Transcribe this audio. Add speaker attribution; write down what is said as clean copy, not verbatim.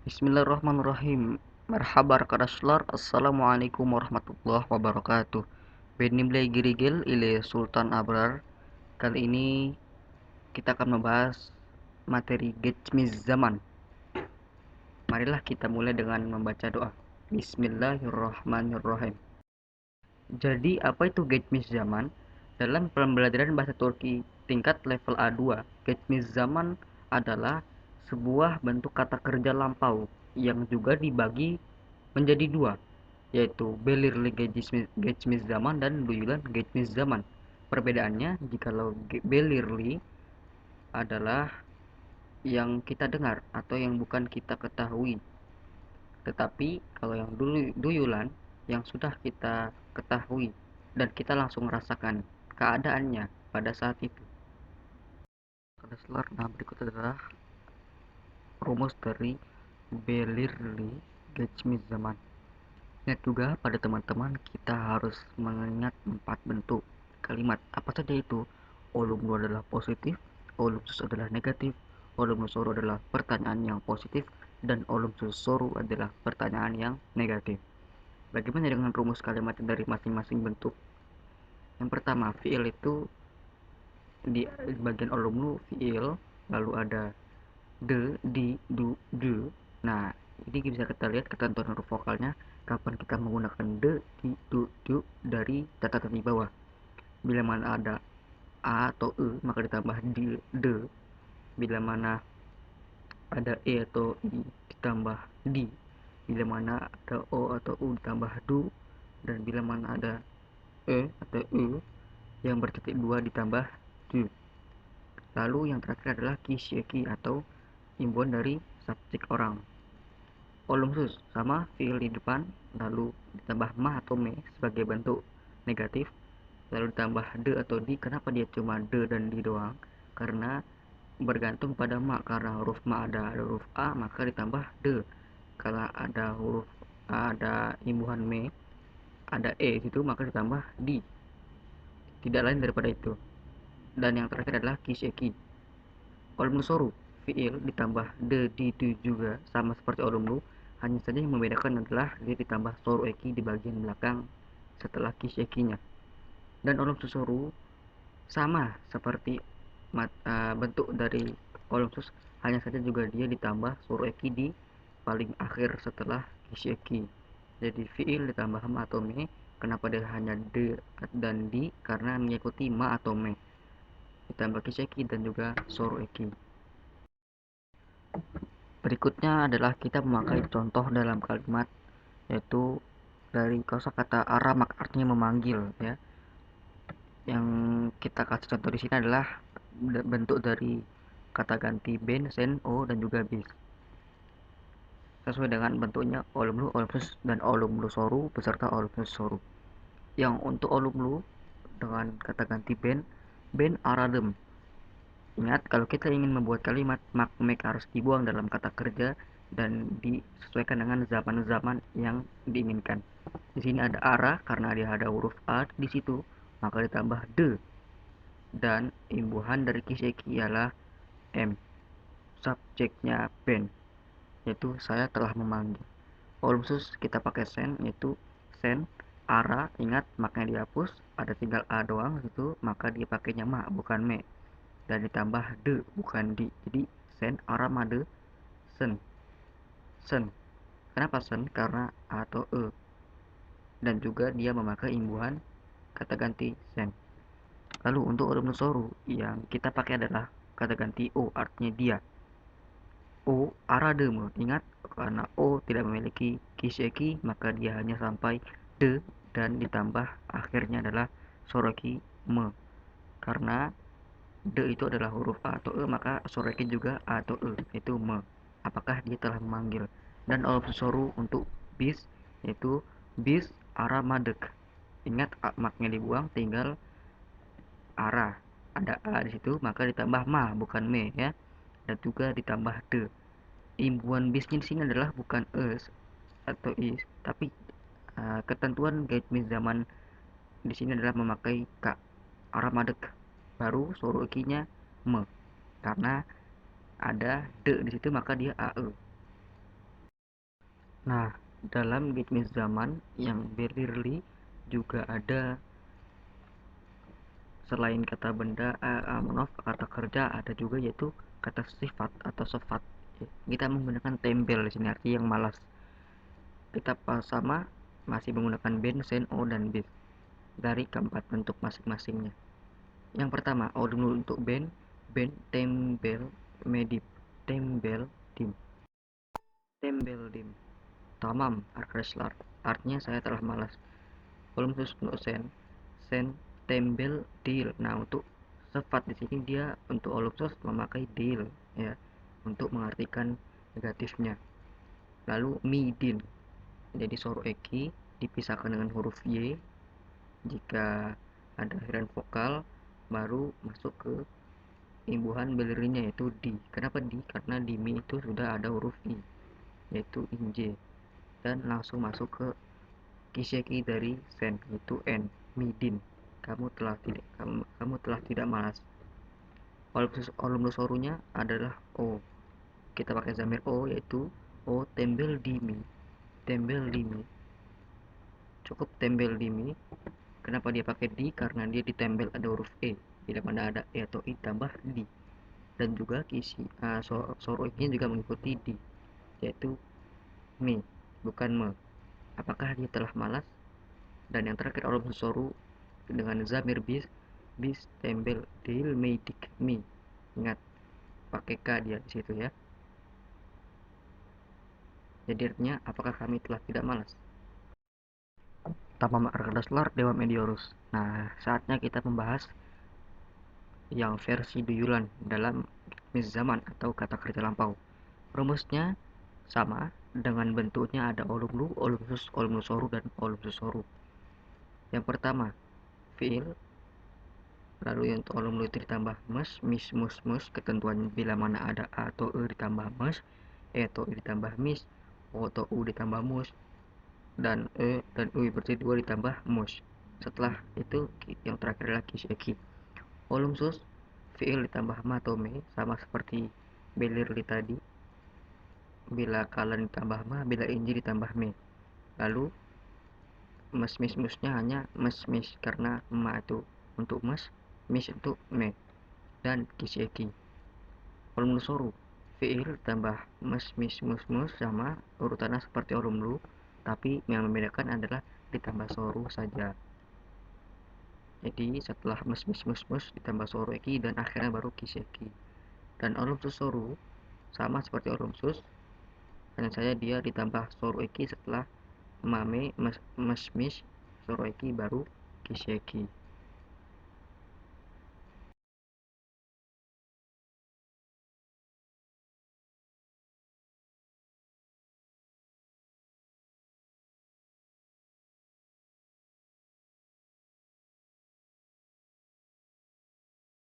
Speaker 1: Bismillahirrahmanirrahim. Marhaba Rasulullah. Assalamualaikum warahmatullahi wabarakatuh. Benimble Girigil ile Sultan Abrar. Kali ini kita akan membahas materi Gejmiz Zaman. Marilah kita mulai dengan membaca doa. Bismillahirrahmanirrahim. Jadi apa itu Gejmiz Zaman? Dalam pembelajaran bahasa Turki tingkat level A2, Gejmiz Zaman adalah sebuah bentuk kata kerja lampau yang juga dibagi menjadi dua, yaitu Belirli Geçmiş Zaman dan Duyulan Geçmiş Zaman. Perbedaannya, jikalau Belirli adalah yang kita dengar atau yang bukan kita ketahui, tetapi kalau yang duyulan yang sudah kita ketahui dan kita langsung merasakan keadaannya pada saat itu. Nah, berikut adalah rumus dari Belirli Geçmiş Zaman. Ingat juga pada teman-teman kita harus mengingat 4 bentuk kalimat. Apa saja itu? Olumlu adalah positif, olumsus adalah negatif, olumlusoru adalah pertanyaan yang positif, dan olumsusoru adalah pertanyaan yang negatif. Bagaimana dengan rumus kalimat dari masing-masing bentuk? Yang pertama, fiil itu di bagian olumlu fiil, lalu ada de, di, du, de. Nah, ini bisa kita lihat ketentuan huruf vokalnya kapan kita menggunakan de, di, du dari catatan di bawah. Bila mana ada a atau e maka ditambah di, de. Bila mana ada e atau i ditambah di. Bila mana ada o atau u ditambah du. Dan bila mana ada e atau e yang bertitik dua ditambah du. Lalu yang terakhir adalah kisyeki atau imbuhan dari subjek orang. Olumsus sama fiil di depan, lalu ditambah ma atau me sebagai bentuk negatif, lalu ditambah de atau di. Kenapa dia cuma de dan di doang? Karena bergantung pada ma. Karena huruf ma ada huruf a maka ditambah de. Kalau ada huruf a ada imbuhan me, ada e situ maka ditambah di. Tidak lain daripada itu. Dan yang terakhir adalah kiseki. Olumlu soru fiil ditambah de di du juga sama seperti olumlu, hanya saja yang membedakan adalah dia ditambah soru eki di bagian belakang setelah kisyekinya. Dan olumlu soru sama seperti bentuk dari olumsus, hanya saja juga dia ditambah soru eki di paling akhir setelah kisyeki. Jadi fiil ditambah ma atau me. Kenapa dia hanya de dan di? Karena mengikuti ma atau me ditambah kisyeki dan juga soru eki. Berikutnya adalah kita memakai contoh dalam kalimat, yaitu dari kosakata aramak artinya memanggil ya. Yang kita kasih contoh di sini adalah bentuk dari kata ganti ben, sen, o dan juga bis. Sesuai dengan bentuknya olumlu, olumsus dan olumlu soru beserta olumsus soru. Yang untuk olumlu dengan kata ganti ben, ben aradem. Ingat, kalau kita ingin membuat kalimat, make harus dibuang dalam kata kerja dan disesuaikan dengan zaman-zaman yang diinginkan. Di sini ada arah karena dia ada huruf a di situ, maka ditambah de. Dan imbuhan dari kiseki ialah m. Subjeknya ben, yaitu saya telah memanggil. Olumsus kita pakai sen, yaitu sen. Ara, ingat maknya dihapus, ada tinggal a doang itu, maka dia pakainya ma bukan me. Dan ditambah de bukan di, jadi sen aramade sen. Sen, kenapa sen? Karena a atau e, dan juga dia memakai imbuhan kata ganti sen. Lalu untuk orumnosoru yang kita pakai adalah kata ganti o, artinya dia. O arademe, ingat karena o tidak memiliki kiseki maka dia hanya sampai de dan ditambah akhirnya adalah soroki me. Karena de itu adalah huruf a atau e maka soreki juga a atau e, itu me. Apakah dia telah memanggil? Dan soru untuk bis yaitu bis aramadek. Ingat maknya dibuang, tinggal arah. Ada a di situ maka ditambah ma bukan me ya. Dan juga ditambah de. Imbuhan bisnya di sini adalah bukan es atau is, tapi ketentuan guide zaman di sini adalah memakai ka aramadek. Baru suruh nya me. Karena ada de di situ maka dia ae. Nah, dalam ritme zaman yang Berlirli juga ada selain kata benda, maaf, kata kerja ada juga yaitu kata sifat atau sifat. Kita menggunakan tembel di sini arti yang malas. Kita sama masih menggunakan ben, sen, o, dan bis dari keempat bentuk masing-masingnya. Yang pertama, o dulu untuk ben, ben tembel medip, tembel dim, tembel dim. Tamam arkadaşlar, artinya saya telah malas. Belum khusus untuk sen, sen tembel deal. Nah, untuk sifat di sini dia untuk olupsos memakai deal ya untuk mengartikan negatifnya. Lalu midin, jadi soru eki dipisahkan dengan huruf y jika ada akhiran vokal, baru masuk ke imbuhan belirinya yaitu di. Kenapa di? Karena di mi itu sudah ada huruf i yaitu inj, dan langsung masuk ke kiseki dari sen yaitu n, midin. Kamu telah tidak malas. Walaupun sorunya adalah o, kita pakai zamir o yaitu o tembel di mi, tembel di mi, cukup tembel di mi. Kenapa dia pakai di? Karena dia ditembel ada huruf e, bila mana ada e atau i tambah di. Dan juga soru ini juga mengikuti di yaitu mi, bukan me. Apakah dia telah malas? Dan yang terakhir Allah soru dengan zamir bis tembel deal medik mi. Ingat pakai k dia di situ ya. Jadi artinya apakah kami telah tidak malas? Tamam arkadaşlar, devam ediyoruz. Nah, saatnya kita membahas yang versi duyulan dalam zaman atau kata kerja lampau. Rumusnya sama, dengan bentuknya ada olumlu, olumsus, olumlusoru, dan olumsusoru. Yang pertama, fiil, lalu yang untuk olumlu itu ditambah mes, mis, mus, mus. Ketentuan bila mana ada a atau e ditambah mes, e atau i ditambah mis, o atau u ditambah mus, dan e dan u berarti dua ditambah mus. Setelah itu yang terakhir adalah kiseki. Olumsus, fiil ditambah ma atau me, sama seperti belirli tadi. Bila kalan ditambah ma, bila inji ditambah me. Lalu mes mis musnya hanya mes mis karena ma itu untuk mes, mis untuk me, dan kiseki. Olumlu soru, fiil tambah mes mis mus mus sama urutannya seperti olumlu, tapi yang membedakan adalah ditambah soru saja. Jadi setelah mes mis mus mus ditambah soru eki dan akhirnya baru kiseki. Dan olumsus soru sama seperti olumsus, hanya saja dia ditambah soru eki setelah mame mes mis soru eki baru kiseki.